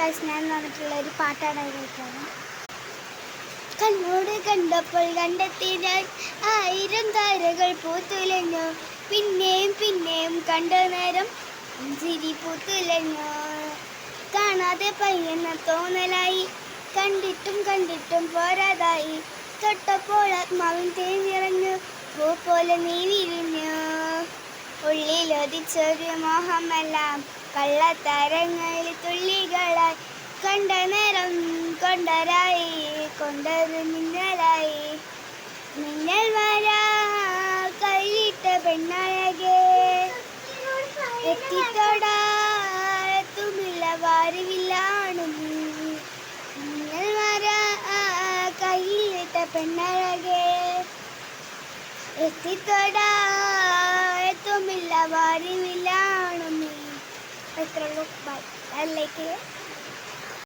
കസ്ന എന്ന് പറഞ്ഞിട്ടുള്ള ഒരു പാട്ടാണ് അതിലേക്കാണ്. കണ്ണോട് കണ്ടപ്പോൾ കണ്ടെത്തി ഞാൻ 1000 താരകൾ പൂത്തുലഞ്ഞു, പിന്നെയും പിന്നെയും കണ്ട നേരം ചിരി പൂത്തുലഞ്ഞു. കാണാതെ പയ്യെന്ന തോന്നലായി, കണ്ടിട്ടും കണ്ടിട്ടും പോരാതായി, തൊട്ടപ്പോൾ ആത്മാവിൻ തേൻ നിറഞ്ഞു, പൂ പോലെ നീ വിരിഞ്ഞു. ഉള്ളിലൊതിച്ചൊരു മോഹമെല്ലാം കള്ളത്തരങ്ങളിൽ തുള്ളികളായി, കണ്ട നേരം കൊണ്ടരായി, കൊണ്ടത് മിന്നലായി. മിന്നൽ വരാ കൈയിട്ട പെണ്ണഴകേ, എത്തിത്തൊടാത്തുമില്ല വാരിവില്ലാണ് നീ. മിന്നൽ വരാ കൈയിട്ട പെണ്ണഴകേ, എത്തിത്തൊടാത്തുമില്ല വാരിവില്ലാണ് നീ. എത്രയുള്ളൂ. ബൈ. ലൈക്ക്